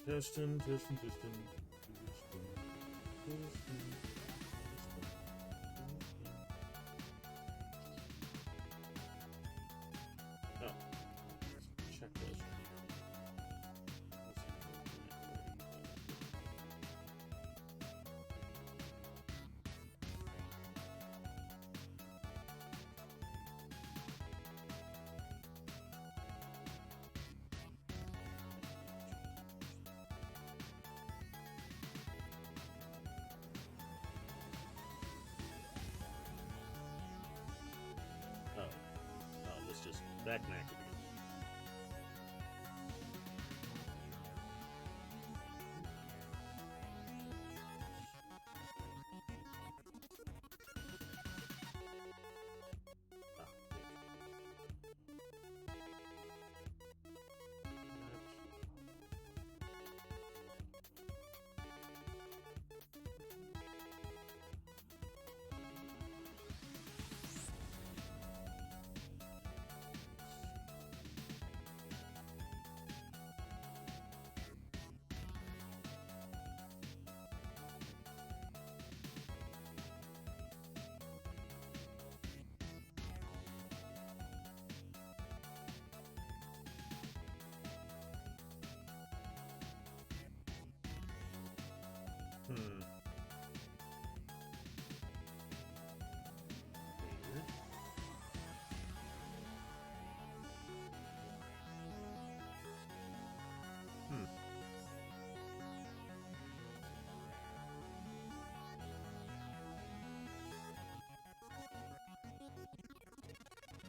Testing, testing, testing. Oh, check those. Let's just back active again.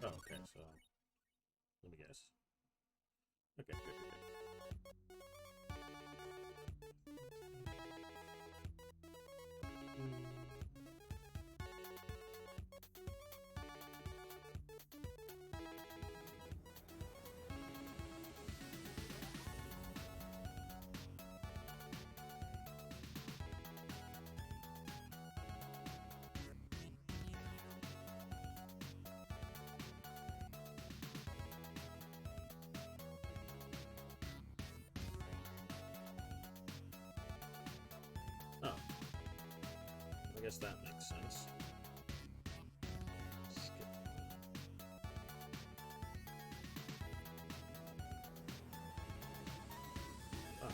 Oh, okay, so let me guess. Okay, good, good, Oh, I guess that makes sense. Skip. Ah.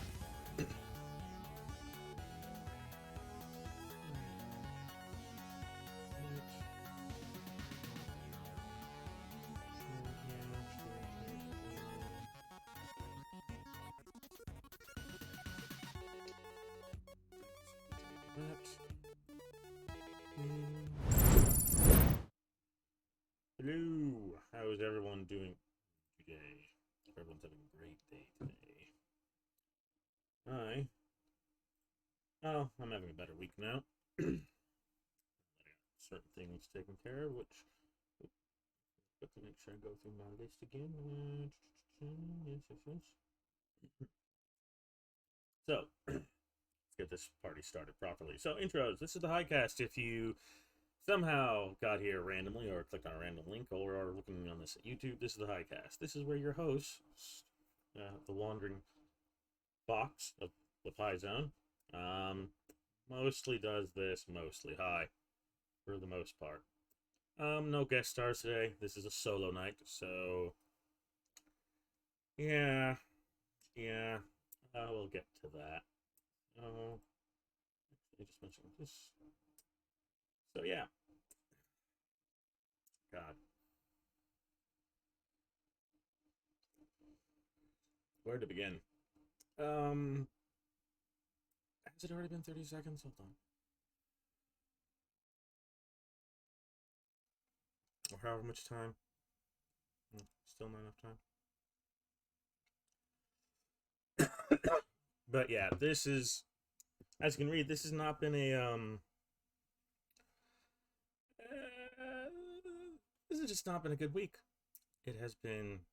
Hello, how is everyone doing today? Everyone's having a great day today. Oh, I'm having a better week now. I got certain things taken care of, which got to make sure I go through my list again. Yes. So, let's get this party started properly. So, intros. This is the HighCast. If you somehow got here randomly or clicked on a random link or are looking on this at YouTube, this is the HighCast. This is where your host, the wandering fox of the Pie Zone, mostly does this, mostly high, for the most part. No guest stars today. This is a solo night, so yeah, we'll get to that. I just mentioned this. So yeah, God, where to begin? Has it already been 30 seconds? Hold on. Or however much time. Still not enough time. But yeah, this is, as you can read, this has not been a this has just not been a good week. It has been,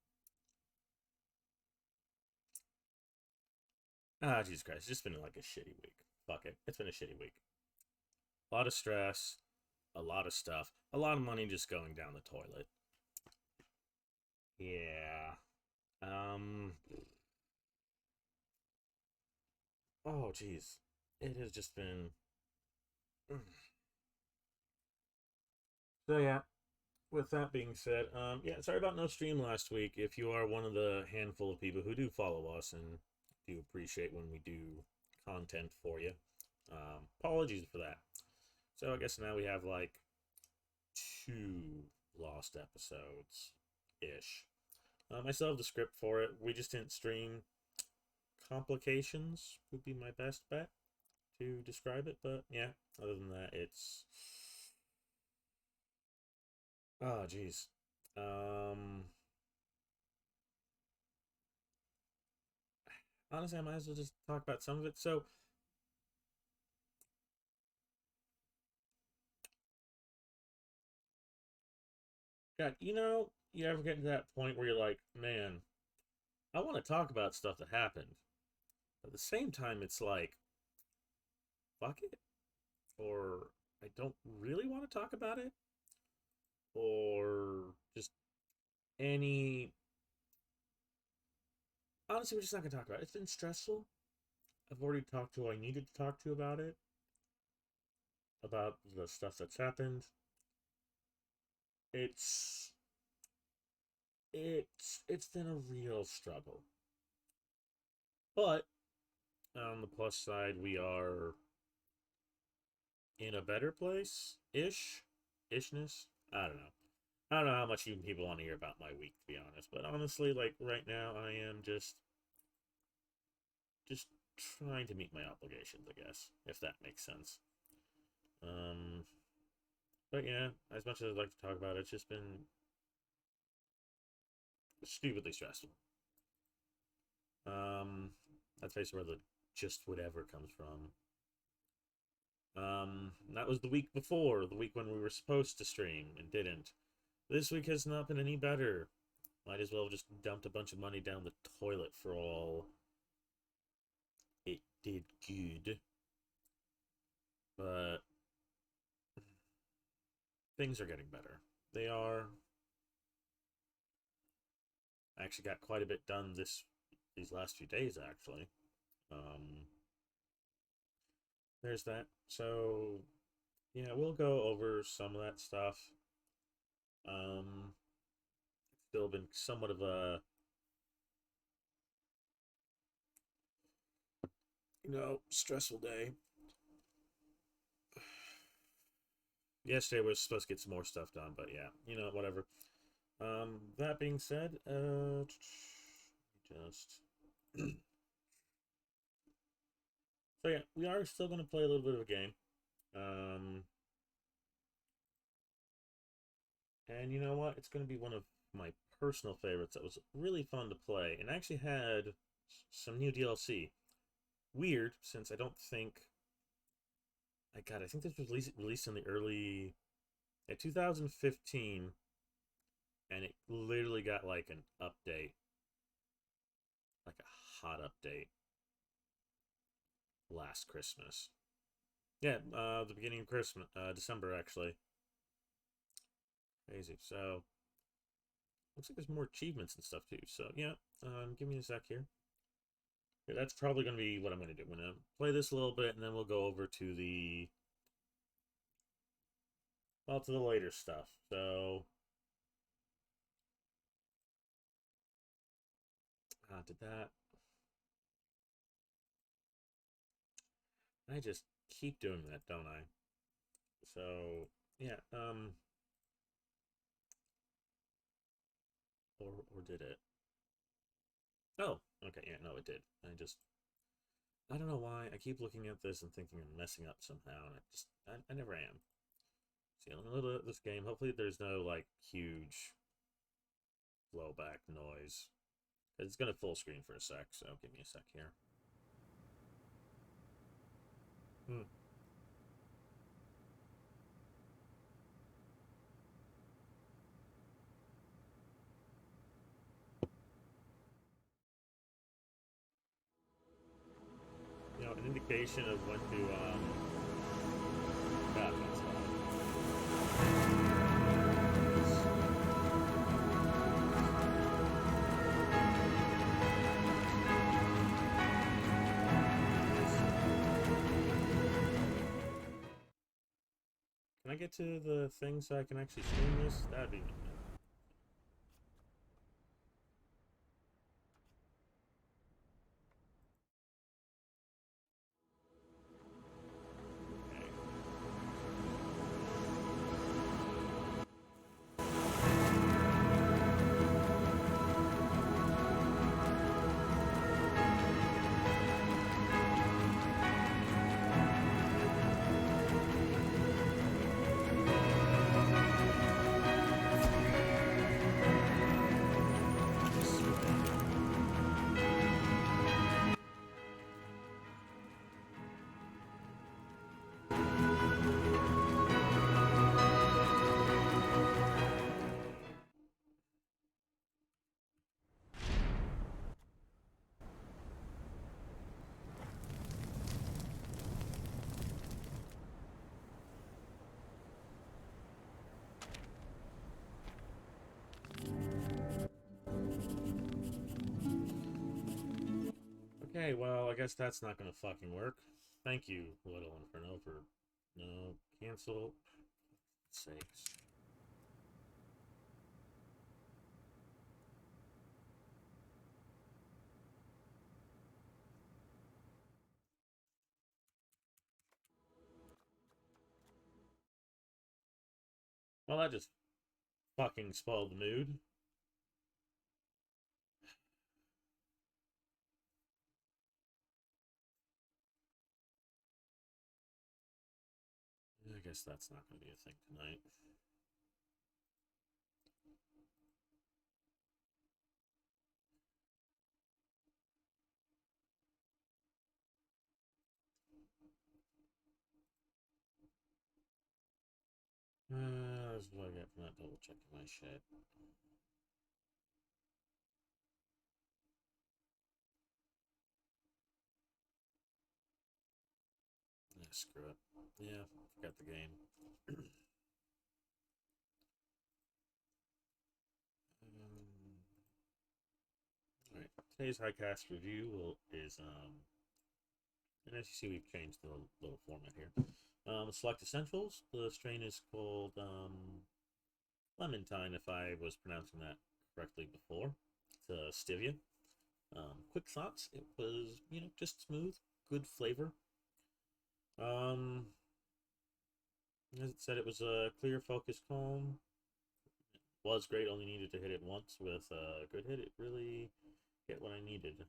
Jesus Christ, it's just been like a shitty week. Fuck it, it's been a shitty week. A lot of stress, a lot of stuff, a lot of money just going down the toilet. Yeah. Oh, geez. It has just been. So, yeah, with that being said, yeah, sorry about no stream last week. If you are one of the handful of people who do follow us and do appreciate when we do content for you, apologies for that. So I guess now we have like two lost episodes ish. I still have the script for it. We just didn't stream. Complications would be my best bet to describe it, but yeah, other than that, it's. Oh, geez. Um, Honestly, I might as well just talk about some of it. So, God, you ever get to that point where you're like, man, I want to talk about stuff that happened. But at the same time, it's like, fuck it. Or I don't really want to talk about it. Or just any. Honestly, we're just not going to talk about it. It's been stressful. I've already talked to who I needed to talk to about the stuff that's happened. It's it's been a real struggle. But on the plus side, we are in a better place ish, ishness. I don't know. I don't know how much you people want to hear about my week, to be honest. But honestly, like right now, I am just trying to meet my obligations, I guess, if that makes sense. Um, but yeah, as much as I'd like to talk about it, it's just been stupidly stressful. That's basically where the just whatever comes from. That was the week before, the week when we were supposed to stream and didn't. This week has not been any better. Might as well have just dumped a bunch of money down the toilet for all it did good. But things are getting better. They are. I actually got quite a bit done these last few days actually. Um there's that. So yeah, we'll go over some of that stuff. Um Still been somewhat of a stressful day. Yesterday was supposed to get some more stuff done, but yeah, whatever. That being said, just so yeah, we are still gonna play a little bit of a game. Um, and you know what? It's gonna be one of my personal favorites that was really fun to play, and actually had some new DLC. Weird, since I don't think I think this was released in the early 2015, and it literally got like an update, like a hot update last Christmas. Yeah, the beginning of Christmas, December actually. Crazy. So looks like there's more achievements and stuff too. So yeah, give me a sec here. Yeah, that's probably gonna be what I'm gonna do. I'm gonna play this a little bit, and then we'll go over to to the later stuff. So, did that? I just keep doing that, don't I? So yeah, or did it? Oh, okay, yeah, no, it did. I don't know why I keep looking at this and thinking I'm messing up somehow, and I never am. See, I'm gonna load this game. Hopefully, there's no like huge blowback noise. It's gonna full screen for a sec, so give me a sec here. Hmm. An indication of when to that's get to the thing so I can actually stream this? That'd be... Okay, well, I guess that's not gonna fucking work. Thank you, Little Inferno, for... No, cancel. Sakes. Well, that just fucking spoiled the mood. I guess that's not going to be a thing tonight. That's what I get from not double checking my shit. Yeah, screw it. Yeah, forgot the game. Alright, today's HighCast review is, and as you see, we've changed the little format here. Select essentials. The strain is called, Clementine, if I was pronouncing that correctly before. It's a stevia. Quick thoughts. It was, just smooth, good flavor. As it said, it was a clear, focused, calm. Was great. Only needed to hit it once with a good hit. It really hit what I needed.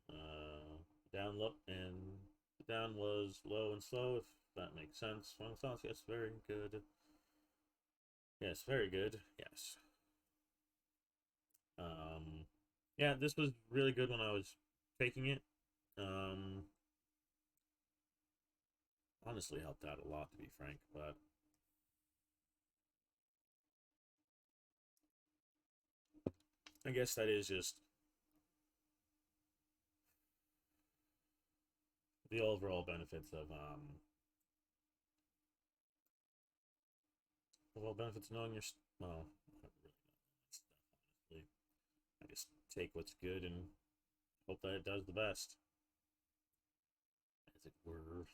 Down low, and the down was low and slow, if that makes sense. Final thoughts. Yes, very good. Yes, very good. Yes. Yeah, this was really good when I was taking it. Honestly helped out a lot, to be frank, but I guess that is just the overall benefits of knowing your well, not really stuff, honestly. I just take what's good and hope that it does the best, as it were.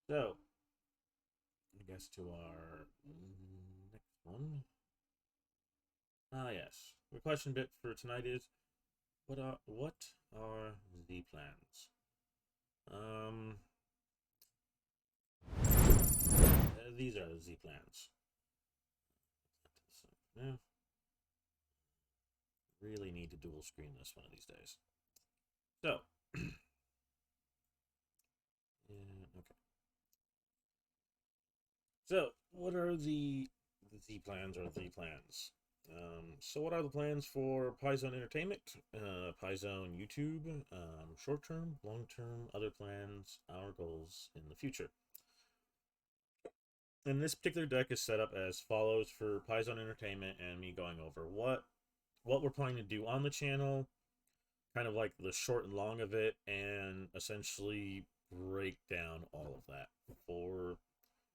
So, I guess to our next one. Ah, yes. The question bit for tonight is, what are the plans? These are the Z plans. Yeah. Really need to dual screen this one of these days. So, yeah, okay. So, what are the Z plans or the plans? So what are the plans for PieZone Entertainment, PieZone YouTube, short term, long term, other plans, our goals in the future? And this particular deck is set up as follows for PieZone Entertainment and me going over what we're planning to do on the channel, kind of like the short and long of it, and essentially break down all of that for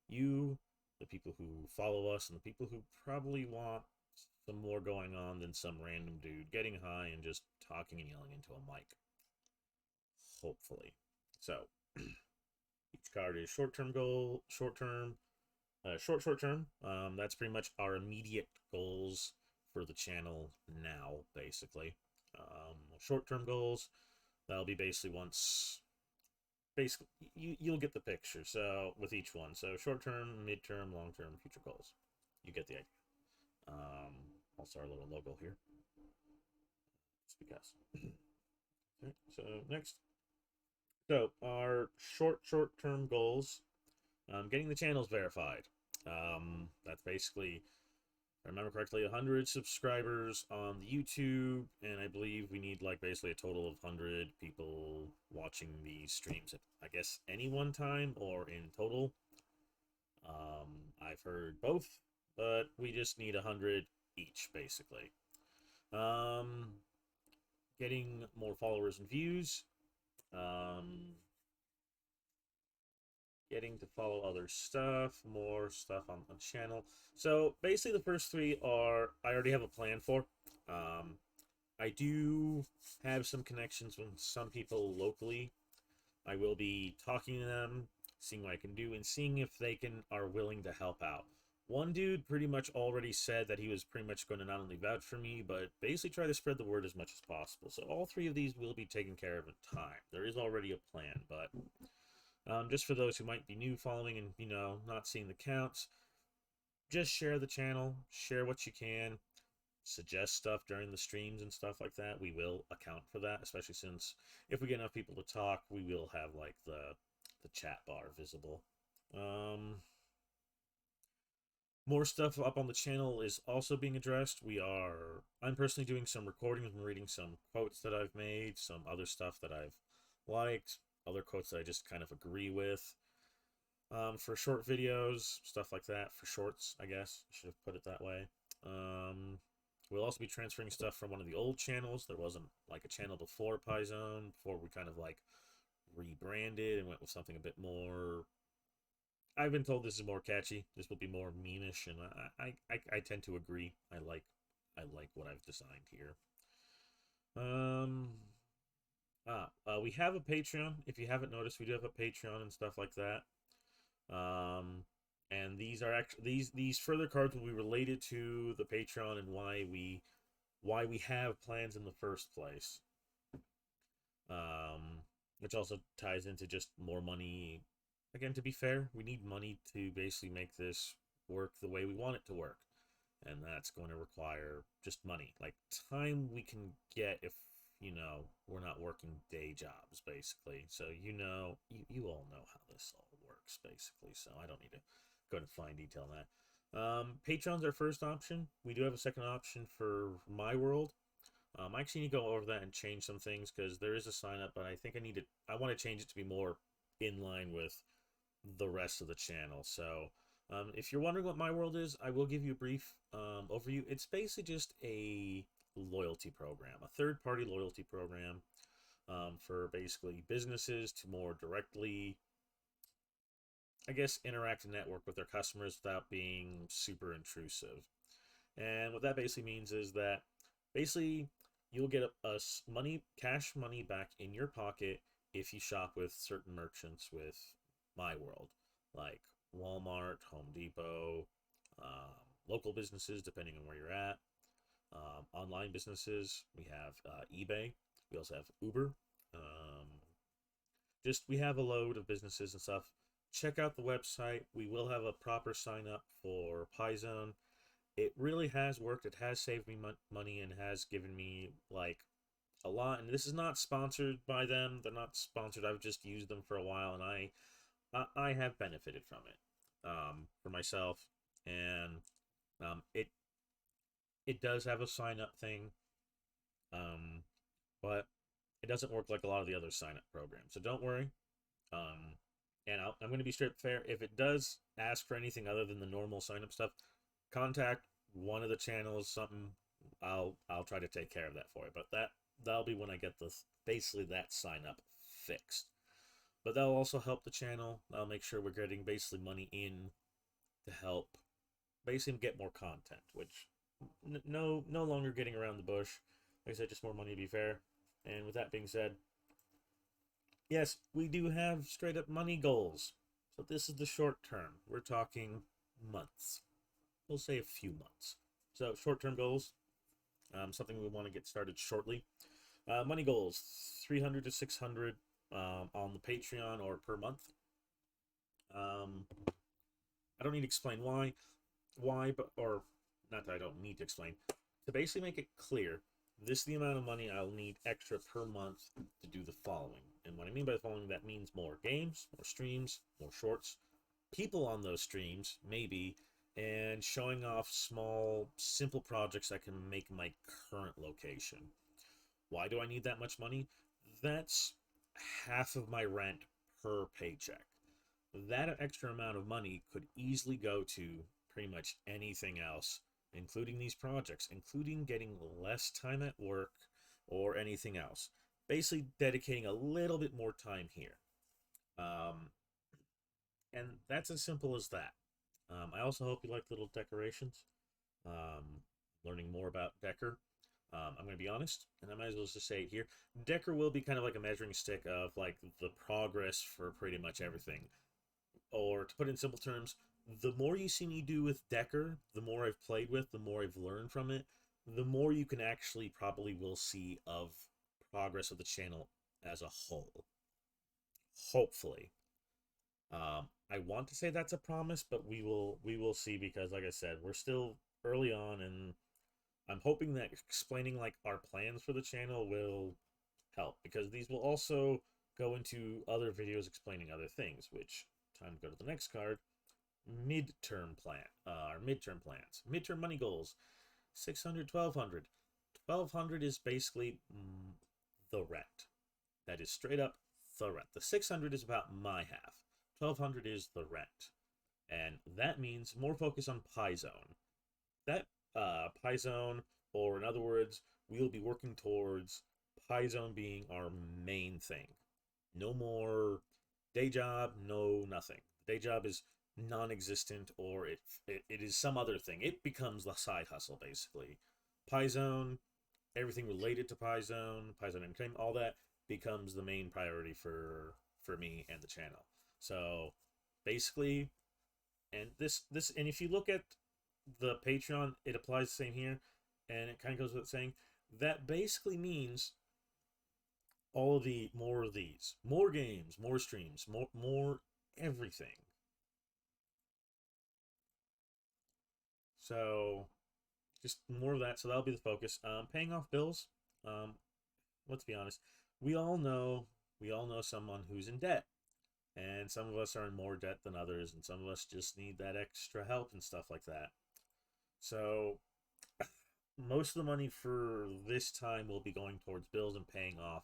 you, the people who follow us, and the people who probably want some more going on than some random dude getting high and just talking and yelling into a mic. Hopefully. So, Each card is short-term goal, short term. That's pretty much our immediate goals for the channel now, basically. Short-term goals, that'll be basically once, basically, you'll get the picture. So with each one, so short-term, mid-term, long-term, future goals. You get the idea. Also our little logo here, just because. Okay, so next. So our short-term goals, getting the channels verified. That's basically, if I remember correctly, 100 subscribers on the YouTube, and I believe we need like basically a total of 100 people watching these streams at, I guess, any one time or in total. I've heard both, but we just need 100 each, basically. Um, Getting more followers and views. Getting to follow other stuff, more stuff on the channel. So basically the first three are, I already have a plan for. I do have some connections with some people locally. I will be talking to them, seeing what I can do, and seeing if they are willing to help out. One dude pretty much already said that he was pretty much going to not only vouch for me, but basically try to spread the word as much as possible. So all three of these will be taken care of in time. There is already a plan, but just for those who might be new following and, not seeing the counts, just share the channel, share what you can, suggest stuff during the streams and stuff like that. We will account for that, especially since if we get enough people to talk, we will have like the chat bar visible. More stuff up on the channel is also being addressed. I'm personally doing some recordings and reading some quotes that I've made, some other stuff that I've liked, other quotes that I just kind of agree with. For short videos, stuff like that, for shorts, I guess, I should have put it that way. We'll also be transferring stuff from one of the old channels. There wasn't like a channel before Pyzone, before we kind of like rebranded and went with something a bit more. I've been told this is more catchy. This will be more memeish, and I tend to agree. I like what I've designed here. We have a Patreon. If you haven't noticed, we do have a Patreon and stuff like that. And these are actually these further cards will be related to the Patreon and why we have plans in the first place. Which also ties into just more money. Again, to be fair, we need money to basically make this work the way we want it to work. And that's going to require just money. Like, time we can get if, we're not working day jobs, basically. So, you all know how this all works, basically. So, I don't need to go into fine detail on that. Patreon's our first option. We do have a second option for My World. I actually need to go over that and change some things because there is a sign up, but I think I want to change it to be more in line with the rest of the channel. So if you're wondering what My World is, I will give you a brief overview. It's basically just a loyalty program, a third-party loyalty program for basically businesses to more directly, I guess, interact and network with their customers without being super intrusive. And what that basically means is that basically you'll get a cash money back in your pocket if you shop with certain merchants with My World, like Walmart, Home Depot, local businesses, depending on where you're at, online businesses. We have eBay. We also have Uber. We have a load of businesses and stuff. Check out the website. We will have a proper sign up for Pyzone. It really has worked. It has saved me money and has given me like a lot. And this is not sponsored by them. They're not sponsored. I've just used them for a while, and I have benefited from it for myself. And it does have a sign up thing, but it doesn't work like a lot of the other sign up programs. So don't worry. And I'm going to be straight fair. If it does ask for anything other than the normal sign up stuff, contact one of the channels. Something I'll try to take care of that for you. But that'll be when I get basically that sign up fixed. But that'll also help the channel. I'll make sure we're getting basically money in to help basically get more content, which no longer getting around the bush. Like I said, just more money to be fair. And with that being said, Yes, we do have straight up money goals. So this is the short term. We're talking months. We'll say a few months. So short term goals, something we want to get started shortly. Money goals, 300 to 600 on the Patreon or per month. Um, I don't need to explain why, but or not that I don't need to explain. To basically make it clear, this is the amount of money I'll need extra per month to do the following. And what I mean by the following, that means more games, more streams, more shorts, people on those streams, maybe, and showing off small, simple projects that can make my current location. Why do I need that much money? That's half of my rent per paycheck. That extra amount of money could easily go to pretty much anything else, including these projects, including getting less time at work or anything else. Basically, dedicating a little bit more time here. Um, and that's as simple as that. I also hope you like little decorations. Um, Learning more about Decker. I'm going to be honest, and I might as well just say it here. Decker will be kind of like a measuring stick of like the progress for pretty much everything. Or to put it in simple terms, the more you see me do with Decker, the more I've played with, the more I've learned from it, the more you can actually probably will see of progress of the channel as a whole. Hopefully. I want to say that's a promise, but we will see because like I said, we're still early on and I'm hoping that explaining like our plans for the channel will help because these will also go into other videos explaining other things, which time to go to the next card. Our midterm plans, midterm money goals, 600, 1200. 1200 is basically the rent. That is straight up the rent. The 600 is about my half. 1200 is the rent. And that means more focus on Pi Zone. That Pi Zone, or in other words, we'll be working towards Pi Zone being our main thing. No more day job, no nothing. Day job is non-existent, or it is some other thing. It becomes the side hustle basically. Pi Zone, everything related to Pi Zone Entertainment, all that becomes the main priority for me and the channel. So basically, and if you look at the Patreon, it applies the same here, and it kind of goes without saying that basically means all of the more of these, more games, more streams, more everything. So just more of that. So that'll be the focus. Paying off bills. Um, let's be honest. We all know we all know someone who's in debt, and some of us are in more debt than others, and some of us just need that extra help and stuff like that. So most of the money for this time will be going towards bills and paying off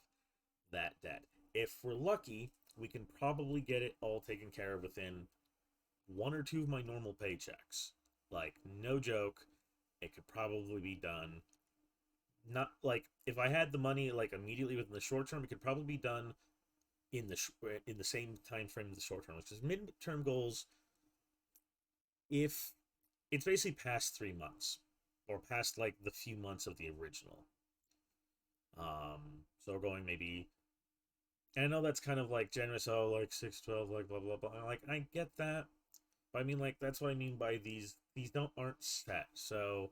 that debt. If we're lucky, we can probably get it all taken care of within one or two of my normal paychecks. Like, no joke, it could probably be done. Not like if I had the money like immediately within the short term, it could probably be done in the same time frame as the short term. Because midterm goals, if it's basically past 3 months or past like the few months of the original. So we're going maybe, and I know that's kind of like generous. Oh, like 6, 12, like blah blah blah. Like I get that, but I mean like that's what I mean by these. These don't aren't set. So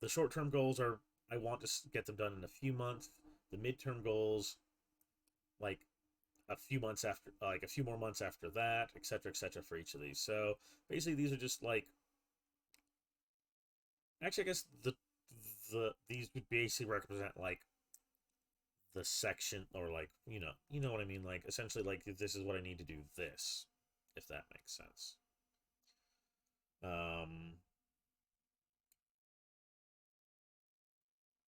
the short term goals are I want to get them done in a few months. The midterm goals, like a few months after, like a few more months after that, etc., for each of these. So basically, these are just like actually, I guess these would basically represent like the section or like you know what I mean. Like essentially, like this is what I need to do. This, if that makes sense. Um.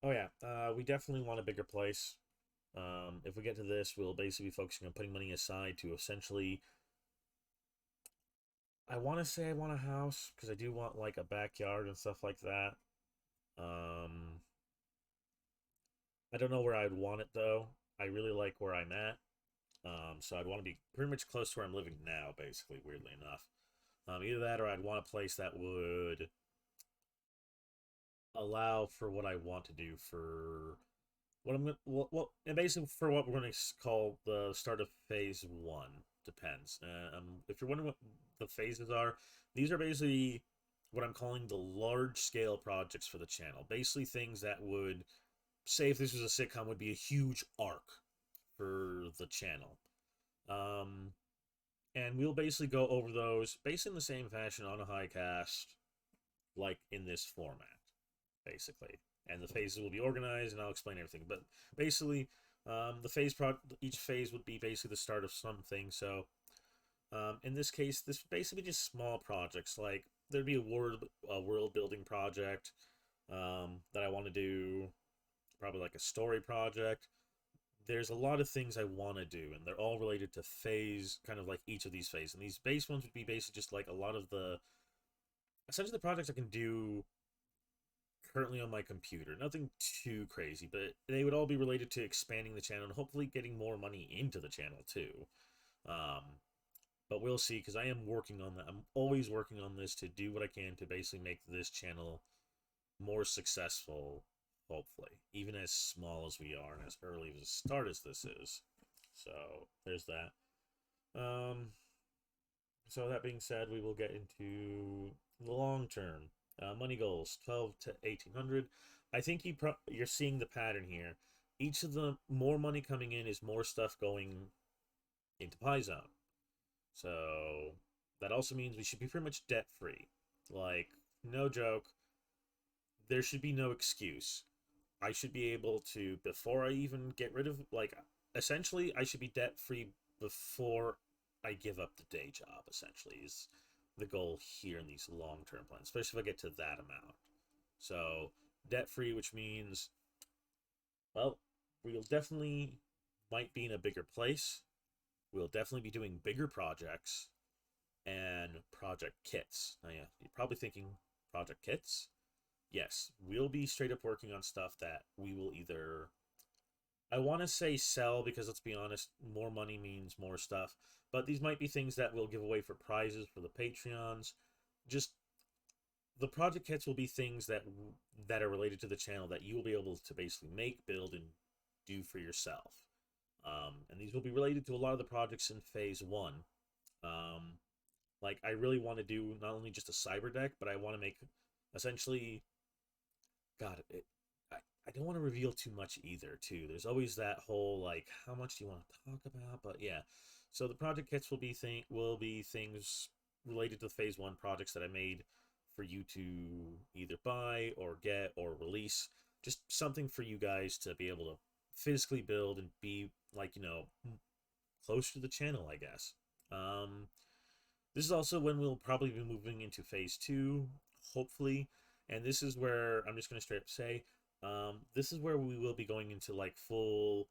Oh yeah. We definitely want a bigger place. If we get to this, we'll basically be focusing on putting money aside to essentially. I want to say I want a house because I do want like a backyard and stuff like that. Um, I don't know where I'd want it though. I really like where I'm at. So I'd want to be pretty much close to where I'm living now, basically, weirdly enough. Either that or I'd want a place that would allow for what I want to do for what I'm gonna and basically for what we're going to call the start of phase one depends. If you're wondering what the phases are, these are basically what I'm calling the large scale projects for the channel. Basically, things that would say if this was a sitcom would be a huge arc for the channel. Um, and we'll basically go over those based in the same fashion on a high cast, like in this format, basically. And the phases will be organized, and I'll explain everything. But basically, each phase would be basically the start of something. So in this case, this basically just small projects. Like there'd be a world building project that I want to do, probably like a story project. There's a lot of things I want to do, and they're all related to phase, kind of like each of these phases. And these base ones would be basically just like a lot of the essentially the projects I can do currently on my computer. Nothing too crazy, but they would all be related to expanding the channel and hopefully getting more money into the channel too. Um, but we'll see because I am working on that. I'm always working on this to do what I can to basically make this channel more successful, hopefully, even as small as we are and as early of a start as this is. So there's that. Um, so that being said, we will get into the long term money goals, 12 to 1800. I think you're seeing the pattern here. Each of the more money coming in is more stuff going into Pie Zone. So that also means we should be pretty much debt free. Like, no joke, there should be no excuse. I should be able to, before I even get rid of, like, essentially, I should be debt free before I give up the day job, essentially, is the goal here in these long term plans, especially if I get to that amount. So, debt free, which means, well, we'll definitely might be in a bigger place. We'll definitely be doing bigger projects and project kits. Now, yeah, you're probably thinking project kits. Yes, we'll be straight up working on stuff that we will either I want to say sell because let's be honest, more money means more stuff. But these might be things that we'll give away for prizes for the Patreons. Just the project kits will be things that are related to the channel that you will be able to basically make, build, and do for yourself. And these will be related to a lot of the projects in phase one. Um, like I really want to do not only just a cyber deck, but I want to make essentially God, I don't want to reveal too much either, too. There's always that whole like, how much do you want to talk about? But yeah, so the project kits will be things related to the phase one projects that I made for you to either buy or get or release. Just something for you guys to be able to physically build and be like close to the channel, I guess. Um, this is also when we'll probably be moving into phase two, hopefully. And this is where I'm just going to straight up say, this is where we will be going into like full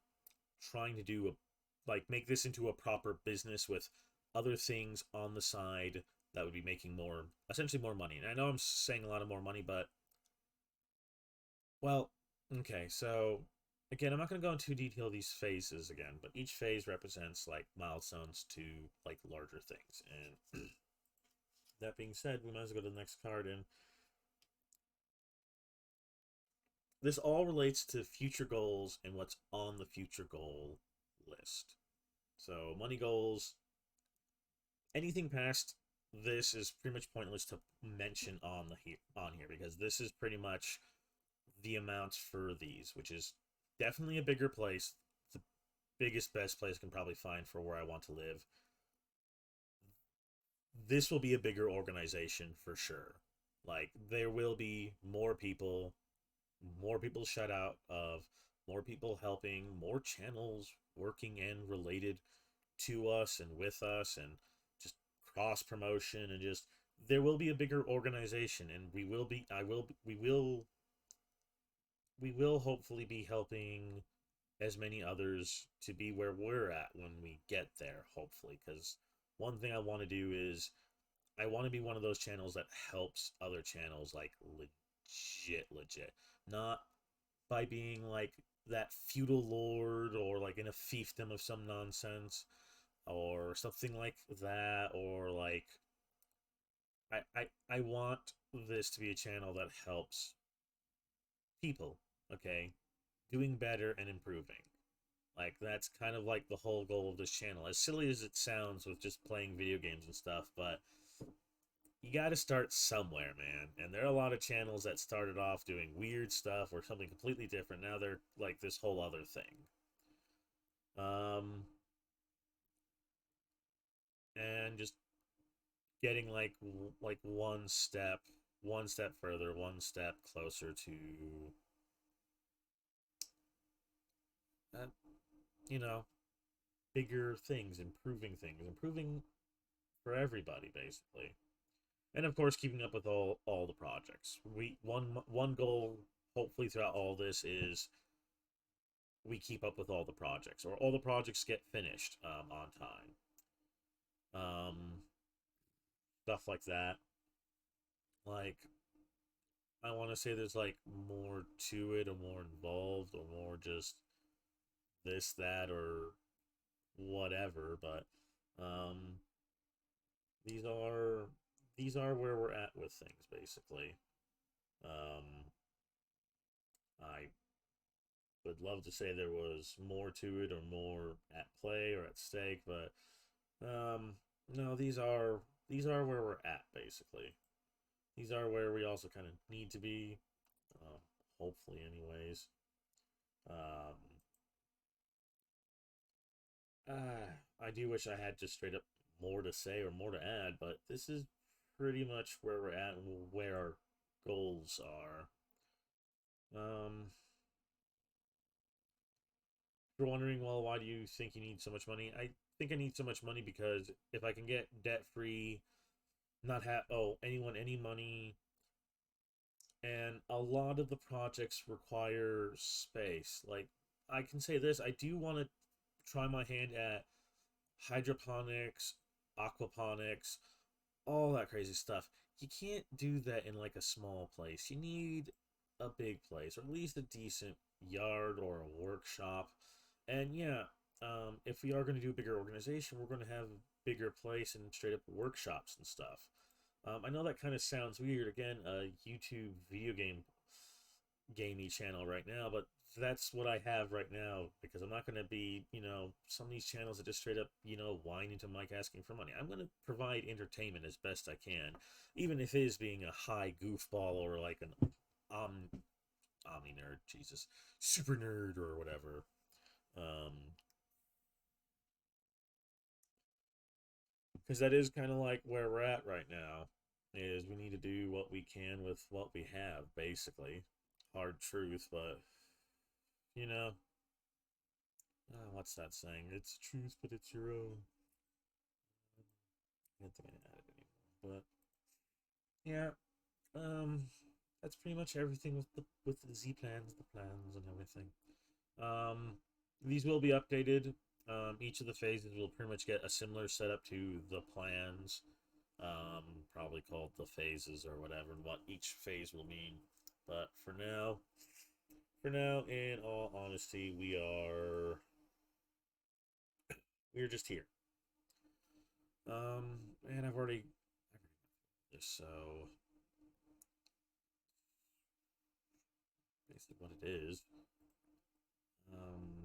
trying to do like make this into a proper business with other things on the side that would be making more, essentially more money. And I know I'm saying a lot of more money, but well, okay, so again, I'm not going to go into detail of these phases again, but each phase represents like milestones to like larger things. And that being said, we might as well go to the next card. And this all relates to future goals and what's on the future goal list. So, money goals, anything past this is pretty much pointless to mention on here because this is pretty much the amounts for these, which is definitely a bigger place, the biggest best place I can probably find for where I want to live. This will be a bigger organization for sure. Like there will be more people shut out of, more people helping, more channels working and related to us and with us, and just cross promotion and just there will be a bigger organization, and we will hopefully be helping as many others to be where we're at when we get there, hopefully. Because one thing I want to do is I want to be one of those channels that helps other channels like legit, not by being like that feudal lord or like in a fiefdom of some nonsense or something like that, or like I want this to be a channel that helps people, okay? doing better and improving. Like that's kind of like the whole goal of this channel. As silly as it sounds with just playing video games and stuff, but you got to start somewhere, man. And there are a lot of channels that started off doing weird stuff or something completely different. Now they're like this whole other thing. Um, and just getting like one step further, one step closer to uh, you know, bigger things, improving for everybody basically. And of course keeping up with all the projects. We one goal hopefully throughout all this is we keep up with all the projects or all the projects get finished on time. Stuff like that. Like I want to say there's like more to it or more involved or more just this that or whatever, but um these are these are where we're at with things basically. Um I would love to say there was more to it or more at play or at stake, but no, these are where we're at basically. These are where we also kind of need to be, um, hopefully, anyways. Um, I do wish I had just straight up more to say or more to add, but this is pretty much where we're at and where our goals are. Um, if you're wondering, well, why do you think you need so much money? I think I need so much money because if I can get debt free, not have anyone any money, and a lot of the projects require space. Like I can say this, I do want to try my hand at hydroponics, aquaponics, all that crazy stuff. You can't do that in like a small place. You need a big place, or at least a decent yard or a workshop. And yeah, if we are going to do a bigger organization, we're going to have a bigger place and straight up workshops and stuff. I know that kind of sounds weird. Again, a YouTube video gamey channel right now, but that's what I have right now because I'm not going to be, some of these channels that just straight up, whine into Mike asking for money. I'm going to provide entertainment as best I can, even if it is being a high goofball or like an omni nerd, Jesus, super nerd or whatever. Um, because that is kind of like where we're at right now. Is we need to do what we can with what we have, basically. Hard truth, but you know, what's that saying? It's truth, but it's your own. I don't think I added anymore, but yeah, um, that's pretty much everything with the Z plans, the plans, and everything. Um, these will be updated. Each of the phases will pretty much get a similar setup to the plans. Probably called the phases or whatever, and what each phase will mean. But for now, in all honesty, we're just here. And I've already this, so basically what it is. Um,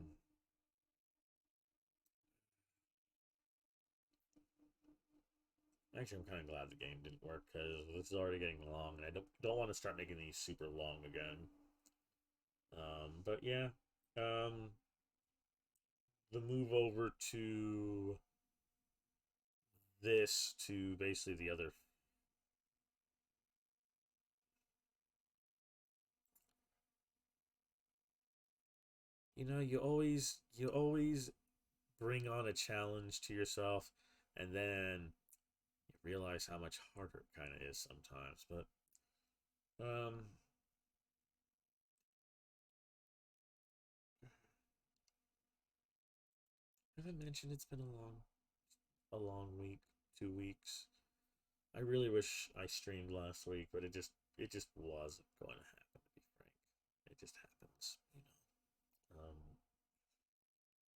Actually, I'm kind of glad the game didn't work because this is already getting long, and I don't want to start making these super long again. But yeah, um, the move over to this to basically the other. You always bring on a challenge to yourself, and then you realize how much harder it kind of is sometimes. But um, as I mentioned, it's been a long week, 2 weeks. I really wish I streamed last week, but it just wasn't going to happen. To be frank, it just happens.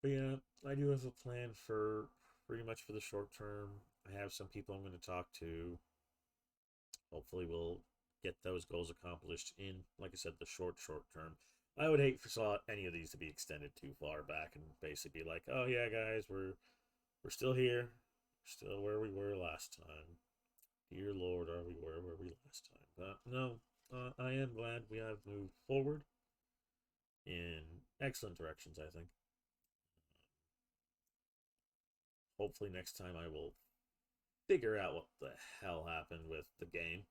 But yeah, I do have a plan for pretty much for the short term. I have some people I'm going to talk to. Hopefully, we'll get those goals accomplished in, like I said, the short term. I would hate for any of these to be extended too far back and basically be like, oh yeah, guys, we're still here, we're still where we were last time. Dear Lord, are we where we last time? But no, I am glad we have moved forward in excellent directions. I think. Hopefully, next time I will figure out what the hell happened with the game.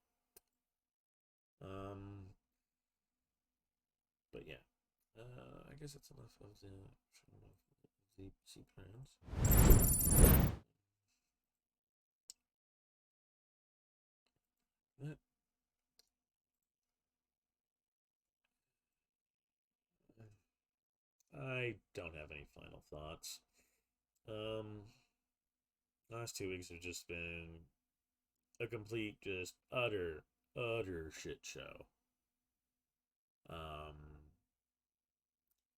But yeah, I guess that's enough of the Z plans. That I don't have any final thoughts. Um, Last 2 weeks have just been a complete, just utter shit show. Um,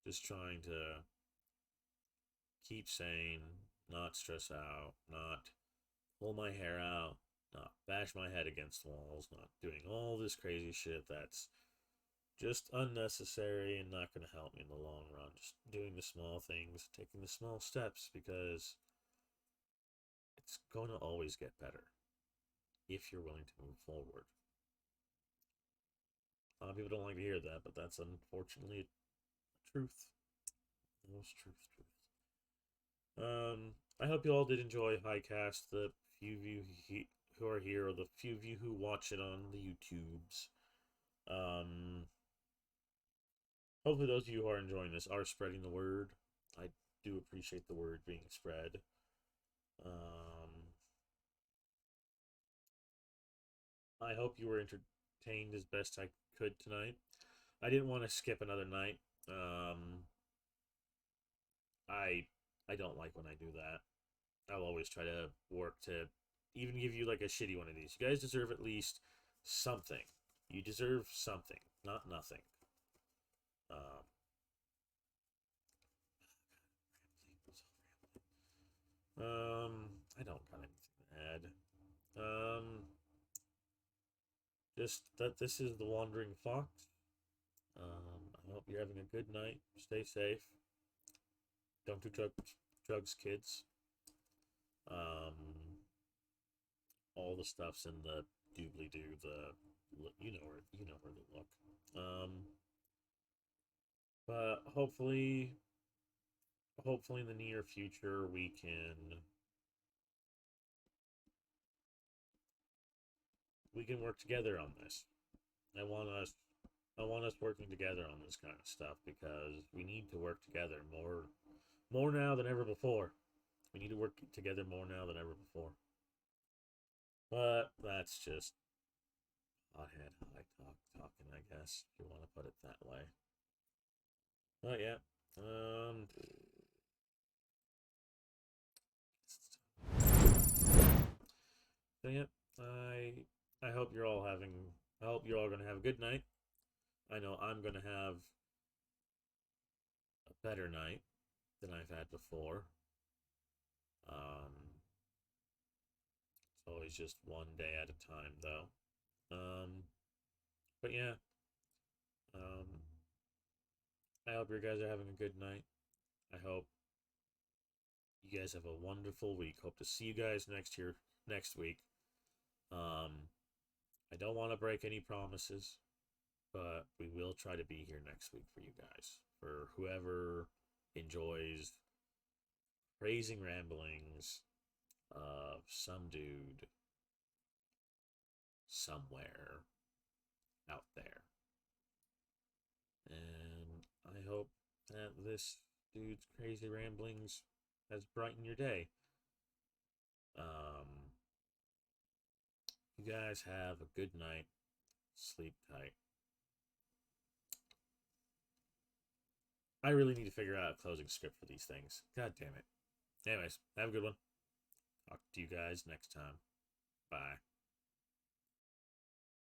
just trying to keep sane, not stress out, not pull my hair out, not bash my head against walls, not doing all this crazy shit that's just unnecessary and not going to help me in the long run. Just doing the small things, taking the small steps, because it's going to always get better if you're willing to move forward. A lot of people don't like to hear that, but that's unfortunately truth. Most truth. I hope you all did enjoy HighCast. The few of you who are here, or the few of you who watch it on the YouTubes. Hopefully, those of you who are enjoying this are spreading the word. I do appreciate the word being spread. I hope you were entertained as best I could tonight. I didn't want to skip another night. I I don't like when I do that. I'll always try to work to even give you like a shitty one of these. You guys deserve at least something. You deserve something, not nothing. Um, I don't got anything to add. Um, just that this is the Wandering Fox. I hope you're having a good night. Stay safe. Don't do drugs, kids. Um, all the stuff's in the doobly doo. You know where to look. But hopefully in the near future we can work together on this. I want us I want us working together on this kind of stuff because we need to work together more now than ever before. We need to work together more now than ever before. But that's just hothead high talking, I guess, if you want to put it that way. But yeah. So yeah, I hope you're all having I hope you're all gonna have a good night. I know I'm gonna have a better night than I've had before. Um, it's always just one day at a time, though. But yeah, um, I hope you guys are having a good night. I hope you guys have a wonderful week. Hope to see you guys next week. Um, I don't want to break any promises, but we will try to be here next week for you guys. For whoever enjoys praising ramblings of some dude somewhere out there. And I hope that this dude's crazy ramblings has brightened your day. Um, you guys have a good night. Sleep tight. I really need to figure out a closing script for these things. God damn it. Anyways, have a good one. Talk to you guys next time. Bye.